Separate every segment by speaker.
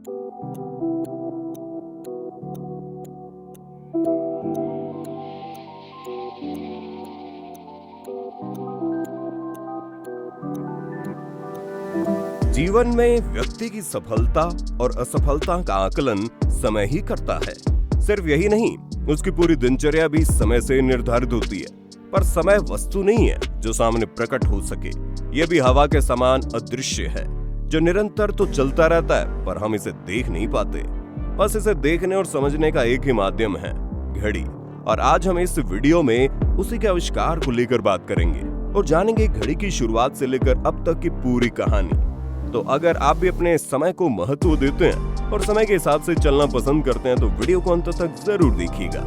Speaker 1: जीवन में व्यक्ति की सफलता और असफलता का आकलन समय ही करता है। सिर्फ यही नहीं, उसकी पूरी दिनचर्या भी समय से निर्धारित होती है। पर समय वस्तु नहीं है जो सामने प्रकट हो सके। यह भी हवा के समान अदृश्य है, जो निरंतर तो चलता रहता है पर हम इसे देख नहीं पाते। बस इसे देखने और समझने का एक ही माध्यम है, घड़ी। और आज हम इस वीडियो में उसी के आविष्कार को लेकर बात करेंगे और जानेंगे घड़ी की शुरुआत से लेकर अब तक की पूरी कहानी। तो अगर आप भी अपने समय को महत्व देते हैं और समय के हिसाब से चलना पसंद करते हैं तो वीडियो को अंत तक जरूर देखिएगा।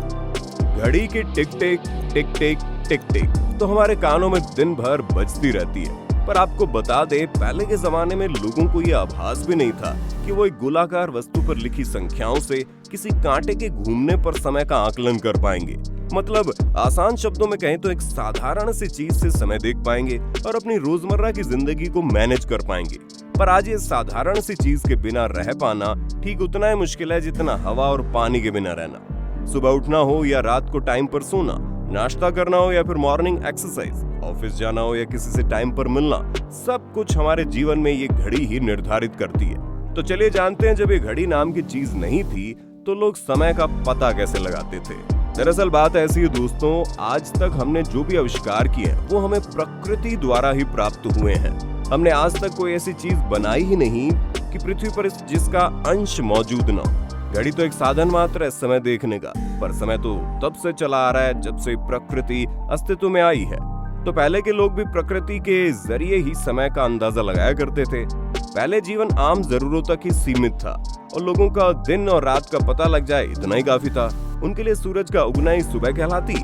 Speaker 1: घड़ी की टिक टिक टिक टिक टिक टिक तो हमारे कानों में दिन भर बजती रहती है। पर आपको बता दे, पहले के जमाने में लोगों को यह आभास भी नहीं था कि वो एक गोलाकार वस्तु पर लिखी संख्याओं से किसी कांटे के घूमने पर समय का आकलन कर पाएंगे। मतलब आसान शब्दों में कहें तो एक साधारण सी चीज से समय देख पाएंगे और अपनी रोजमर्रा की जिंदगी को मैनेज कर पाएंगे। पर आज ये साधारण सी चीज के बिना रह पाना ठीक उतना ही मुश्किल है जितना हवा और पानी के बिना रहना। सुबह उठना हो या रात को टाइम पर सोना, नाश्ता करना हो या फिर मॉर्निंग एक्सरसाइज, ऑफिस जाना हो या किसी से टाइम पर मिलना, सब कुछ हमारे जीवन में ये घड़ी ही निर्धारित करती है। तो चलिए जानते हैं, जब ये घड़ी नाम की चीज नहीं थी तो लोग समय का पता कैसे लगाते थे। दरअसल बात ऐसी है दोस्तों, आज तक हमने जो भी आविष्कार किए हैं वो हमें प्रकृति द्वारा ही प्राप्त हुए हैं। हमने आज तक कोई ऐसी चीज बनाई ही नहीं कि पृथ्वी पर जिसका अंश मौजूद न हो। घड़ी तो एक साधन मात्र है समय देखने का, पर समय तो तब से चला आ रहा है जब से प्रकृति अस्तित्व में आई है। तो पहले के लोग भी प्रकृति के जरिए ही समय का अंदाजा लगाया करते थे। पहले जीवन आम जरूरतों तक ही सीमित था और लोगों का दिन और रात का पता लग जाए इतना ही काफी था। उनके लिए सूरज का उगना ही सुबह कहलाती,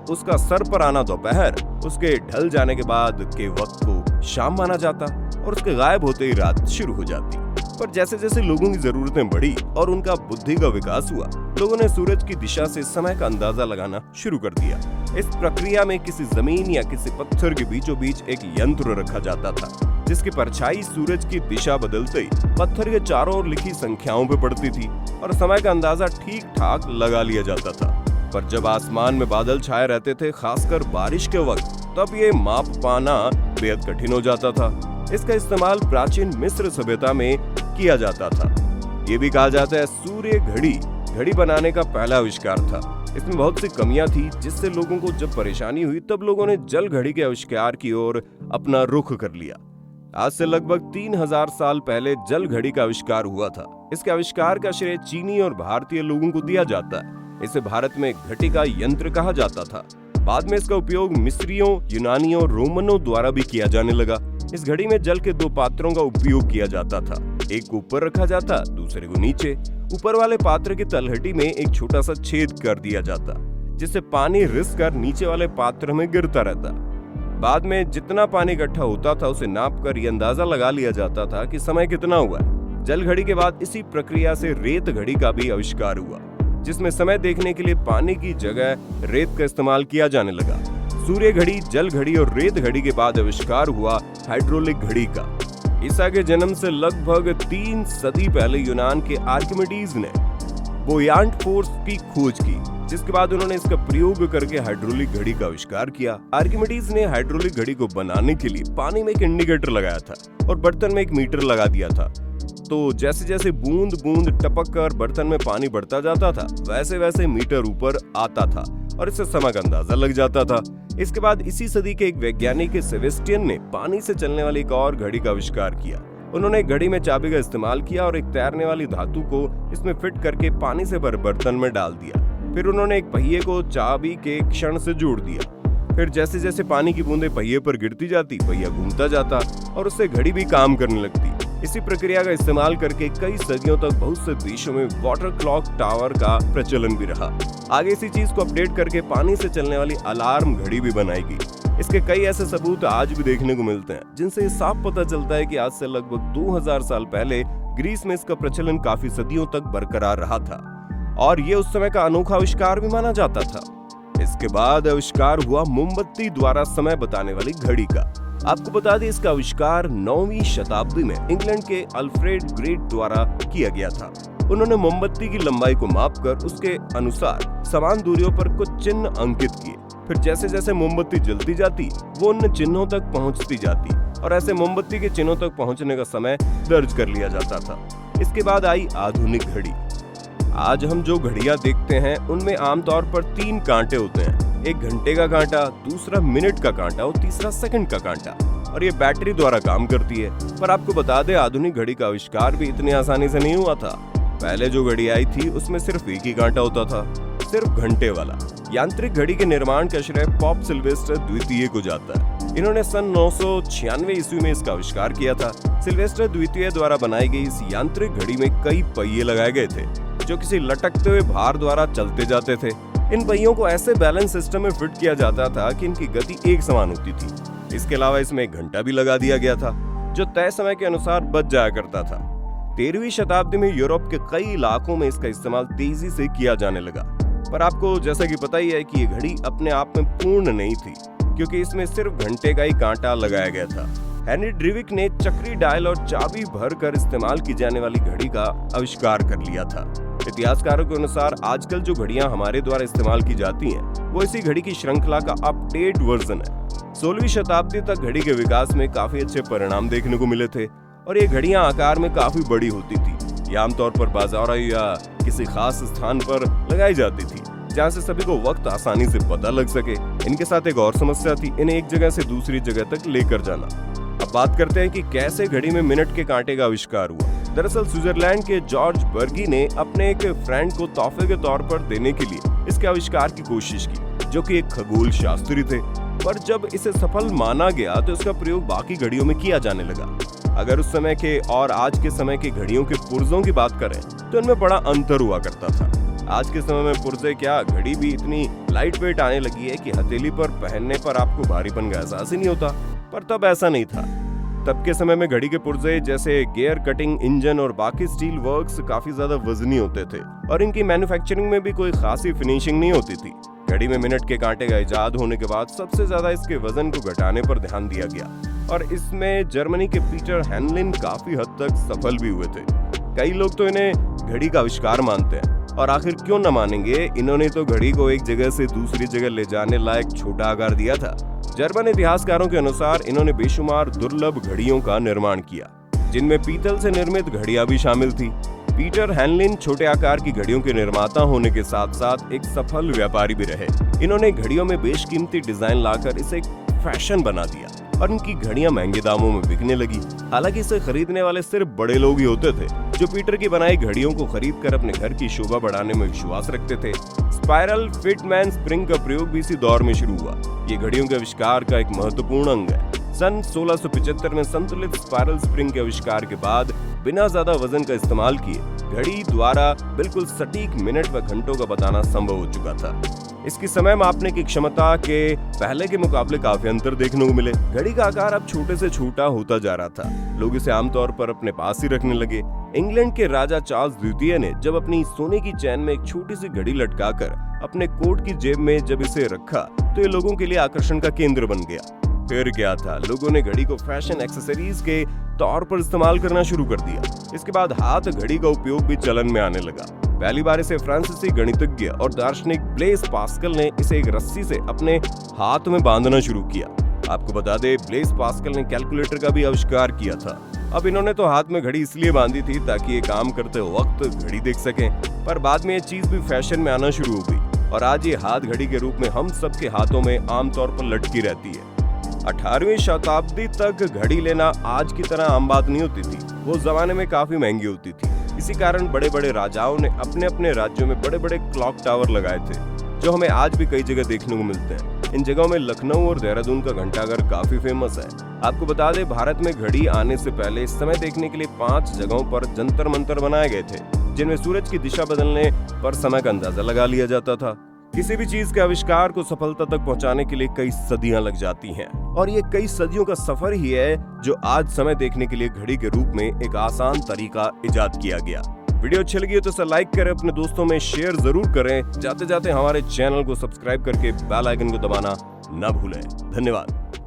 Speaker 1: उसका सर पर आना दोपहर, उसके ढल जाने के बाद के वक्त को शाम माना जाता और उसके गायब होते ही रात शुरू हो जाती। पर जैसे जैसे लोगों की जरूरतें बढ़ी और उनका बुद्धि का विकास हुआ, लोगों ने सूरज की दिशा से समय का अंदाजा लगाना शुरू कर दिया। इस प्रक्रिया में किसी जमीन या किसी पत्थर के बीचों बीच एक यंत्र रखा जाता था, जिसकी परछाई सूरज की दिशा बदलते ही पत्थर के चारों ओर लिखी संख्याओं पे पड़ती थी और समय का अंदाजा ठीक ठाक लगा लिया जाता था। पर जब आसमान में बादल छाए रहते थे, खासकर बारिश के वक्त, तब ये माप पाना बेहद कठिन हो जाता था। इसका इस्तेमाल प्राचीन मिस्र सभ्यता में किया जाता था। ये भी कहा जाता है सूर्य घड़ी बनाने का पहला आविष्कार था। इसमें बहुत सी कमियां थी, जिससे लोगों को जब परेशानी हुई तब लोगों ने जल घड़ी के आविष्कार की ओर अपना रुख कर लिया। आज से लगभग 3000 साल पहले जल घड़ी का आविष्कार हुआ था। इसके आविष्कार का श्रेय चीनी और भारतीय लोगों को दिया जाता है। इसे भारत में घटिका यंत्र कहा जाता था। बाद में इसका उपयोग मिस्रियों, यूनानियों, रोमनों द्वारा भी किया जाने लगा। इस घड़ी में जल के 2 पात्रों का उपयोग किया जाता था। एक को ऊपर रखा जाता, दूसरे को नीचे। ऊपर वाले पात्र की तलहटी में एक छोटा सा छेद कर दिया जाता, जिससे पानी रिस कर नीचे वाले पात्र में गिरता रहता। बाद में जितना पानी इकट्ठा होता था उसे नाप कर यह अंदाजा लगा लिया जाता था कि समय कितना हुआ है। जल घड़ी के बाद इसी प्रक्रिया से रेत घड़ी का भी आविष्कार हुआ, जिसमें समय देखने के लिए पानी की जगह रेत का इस्तेमाल किया जाने लगा। सूर्य घड़ी, जल घड़ी और रेत घड़ी के बाद आविष्कार हुआ हाइड्रोलिक घड़ी का। ईसा के जन्म से लगभग 3 सदी पहले यूनान के आर्किमिडीज ने बोयांट फोर्स की खोज की, जिसके बाद उन्होंने इसका प्रयोग करके हाइड्रोलिक घड़ी का आविष्कार किया। आर्किमिडीज ने हाइड्रोलिक घड़ी को बनाने के लिए पानी में एक इंडिकेटर लगाया था और बर्तन में एक मीटर लगा दिया था। तो जैसे जैसे बूंद बूंद टपक कर बर्तन में पानी बढ़ता जाता था, वैसे वैसे मीटर ऊपर आता था और इससे समय का अंदाजा लग जाता था। इसके बाद इसी सदी के एक वैज्ञानिक सेबेस्टियन ने पानी से चलने वाली एक और घड़ी का आविष्कार किया। उन्होंने एक घड़ी में चाबी का इस्तेमाल किया और एक तैरने वाली धातु को इसमें फिट करके पानी से भरे बर्तन में डाल दिया। फिर उन्होंने एक पहिए को चाबी के क्षण से जोड़ दिया। फिर जैसे जैसे पानी की बूंदें पहिए पर गिरती जाती, पहिया घूमता जाता और उससे घड़ी भी काम करने लगती। इसी प्रक्रिया का इस्तेमाल करके कई सदियों तक बहुत से देशों में वाटर क्लॉक टावर का प्रचलन भी रहा। आगे इसी चीज को अपडेट करके पानी से चलने वाली अलार्म घड़ी भी बनाई गई। इसके कई ऐसे सबूत आज भी देखने को मिलते हैं, जिनसे साफ पता चलता है कि आज से लगभग 2000 साल पहले ग्रीस में इसका प्रचलन काफी सदियों तक बरकरार रहा था और ये उस समय का अनोखा आविष्कार भी माना जाता था। इसके बाद आविष्कार हुआ मोमबत्ती द्वारा समय बताने वाली घड़ी का। आपको बता दें, इसका आविष्कार 9वीं शताब्दी में इंग्लैंड के अल्फ्रेड ग्रेट द्वारा किया गया था। उन्होंने मोमबत्ती की लंबाई को मापकर उसके अनुसार समान दूरियों पर कुछ चिन्ह अंकित किए। फिर जैसे जैसे मोमबत्ती जलती जाती, वो उन चिन्हों तक पहुंचती जाती और ऐसे मोमबत्ती के चिन्हों तक पहुंचने का समय दर्ज कर लिया जाता था। इसके बाद आई आधुनिक घड़ी। आज हम जो घड़ियां देखते हैं उनमें आमतौर पर 3 कांटे होते हैं, एक घंटे का कांटा, दूसरा मिनट का कांटा और तीसरा सेकंड का कांटा, और ये बैटरी द्वारा काम करती है। पर आपको बता दें, आधुनिक घड़ी का आविष्कार भी इतनी आसानी से नहीं हुआ था। पहले जो घड़ी आई थी उसमें सिर्फ एक ही कांटा होता था, सिर्फ घंटे वाला। यांत्रिक घड़ी के निर्माण का श्रेय पॉप सिल्वेस्टर द्वितीय को जाता है। इन्होंने सन 996 ईस्वी में इसका आविष्कार किया था। सिल्वेस्टर द्वितीय द्वारा बनाई गई इस यांत्रिक घड़ी में कई पहिए लगाए गए थे जो किसी लटकते हुए भार द्वारा चलते जाते थे। इन पहियों को ऐसे बैलेंस सिस्टम में फिट किया जाता था कि इनकी गति एक समान होती थी। इसके अलावा इसमें एक घंटा भी लगा दिया गया था जो तय समय के अनुसार बज जाया करता था। 13वीं शताब्दी में यूरोप के कई इलाकों में इसका इस्तेमाल तेजी से किया जाने लगा। पर आपको जैसा कि पता ही है कि ये घड़ी अपने आप में पूर्ण नहीं थी, क्योंकि इसमें सिर्फ घंटे का ही कांटा लगाया गया था। हेनरी ड्रीविक ने चक्री डायल और चाबी भरकर इस्तेमाल की जाने वाली घड़ी का आविष्कार कर लिया था। इतिहासकारों के अनुसार आजकल जो घड़ियां हमारे द्वारा इस्तेमाल की जाती हैं, वो इसी घड़ी की श्रृंखला का अपडेट वर्जन है। 16वीं शताब्दी तक घड़ी के विकास में काफी अच्छे परिणाम देखने को मिले थे और ये घड़ियां आकार में काफी बड़ी होती थी। ये आमतौर पर बाजारों या किसी खास स्थान पर लगाई जाती थी जहाँ से सभी को वक्त आसानी से पता लग सके। इनके साथ एक और समस्या थी, इन्हें एक जगह से दूसरी जगह तक लेकर जाना। अब बात करते हैं कि कैसे घड़ी में मिनट के कांटे का आविष्कार हुआ। दरअसल स्विट्जरलैंड के जॉर्ज बर्गी ने अपने एक फ्रेंड को तोहफे के तौर पर देने के लिए इसके आविष्कार की कोशिश की, जो कि एक खगोल शास्त्री थे। पर जब इसे सफल माना गया तो इसका प्रयोग बाकी घड़ियों में किया जाने लगा। अगर उस समय के और आज के समय की घड़ियों के पुर्जों की बात करें तो इनमें बड़ा अंतर हुआ करता था। आज के समय में पुर्जे क्या, घड़ी भी इतनी लाइट वेट आने लगी है कि हथेली पर पहनने पर आपको भारीपन का एहसास ही नहीं होता। पर तब ऐसा नहीं था। तब के समय में घड़ी के पुर्जे जैसे गियर कटिंग इंजन और बाकी स्टील वर्क्स काफी ज्यादा वजनी होते थे और इनकी मैन्युफैक्चरिंग में भी कोई खासी फिनिशिंग नहीं होती थी। घड़ी में मिनट के कांटे का इजाद होने के बाद सबसे ज्यादा इसके वजन को घटाने पर ध्यान दिया गया और इसमें जर्मनी के पीटर हैनलिन काफी हद तक सफल भी हुए थे। कई लोग तो इन्हें घड़ी का आविष्कार मानते हैं और आखिर क्यों न मानेंगे, इन्होंने तो घड़ी को एक जगह से दूसरी जगह ले जाने लायक छोटा आकार दिया था। जर्मन इतिहासकारों के अनुसार इन्होंने बेशुमार दुर्लभ घड़ियों का निर्माण किया, जिनमें पीतल से निर्मित घड़ियां भी शामिल थी। पीटर हैनलिन छोटे आकार की घड़ियों के निर्माता होने के साथ साथ एक सफल व्यापारी भी रहे। इन्होंने घड़ियों में बेशकीमती डिजाइन लाकर इसे एक फैशन बना दिया और इनकी घड़ियां महंगे दामों में बिकने लगी। हालांकि इसे खरीदने वाले सिर्फ बड़े लोग ही होते थे, जो पीटर की बनाई घड़ियों को खरीदकर अपने घर की शोभा बढ़ाने में विश्वास रखते थे। स्पाइरल फिटमैन स्प्रिंग का प्रयोग भी इसी दौर में शुरू हुआ। ये घड़ियों के आविष्कार का एक महत्वपूर्ण अंग है। सन 1675 में संतुलित स्पाइरल स्प्रिंग के आविष्कार के बाद बिना ज्यादा वजन का इस्तेमाल किए घड़ी द्वारा बिल्कुल सटीक मिनट व घंटों का बताना संभव हो चुका था। इसकी समय मापने की क्षमता के पहले के मुकाबले काफी अंतर देखने को मिले। घड़ी का आकार अब छोटे से छोटा होता जा रहा था। लोग इसे आमतौर पर अपने पास ही रखने लगे। इंग्लैंड के राजा चार्ल्स द्वितीय ने जब अपनी सोने की चैन में एक छोटी सी घड़ी लटकाकर अपने कोट की जेब में जब इसे रखा तो ये लोगों के लिए आकर्षण का केंद्र बन गया। फिर क्या था, लोगों ने घड़ी को फैशन एक्सेसरीज के तौर पर इस्तेमाल करना शुरू कर दिया। इसके बाद हाथ घड़ी का उपयोग भी चलन में आने लगा। पहली बार इसे फ्रांसीसी गणितज्ञ और दार्शनिक ब्लेस पास्कल ने इसे एक रस्सी से अपने हाथ में बांधना शुरू किया। आपको बता दें, ब्लेस पास्कल ने कैलकुलेटर का भी आविष्कार किया था। अब इन्होंने तो हाथ में घड़ी इसलिए बांधी थी ताकि ये काम करते वक्त घड़ी देख सकें, पर बाद में ये चीज भी फैशन में आना शुरू हो गई और आज ये हाथ घड़ी के रूप में हम सबके हाथों में आमतौर पर लटकी रहती है। 18वीं शताब्दी तक घड़ी लेना आज की तरह आम बात नहीं होती थी। वो जमाने में काफी महंगी होती थी। इसी कारण बड़े बड़े राजाओं ने अपने अपने राज्यों में बड़े बड़े क्लॉक टावर लगाए थे, जो हमें आज भी कई जगह देखने को मिलते हैं। इन जगहों में लखनऊ और देहरादून का घंटाघर काफी फेमस है। आपको बता दें, भारत में घड़ी आने से पहले समय देखने के लिए 5 जगहों पर जंतर मंतर बनाए गए थे, जिनमें सूरज की दिशा बदलने पर समय का अंदाजा लगा लिया जाता था। किसी भी चीज के आविष्कार को सफलता तक पहुंचाने के लिए कई सदियां लग जाती हैं और ये कई सदियों का सफर ही है जो आज समय देखने के लिए घड़ी के रूप में एक आसान तरीका इजाद किया गया। वीडियो अच्छी लगी हो तो इसे लाइक करें, अपने दोस्तों में शेयर जरूर करें। जाते जाते हमारे चैनल को सब्सक्राइब करके बेल आइकन को दबाना ना भूलें। धन्यवाद।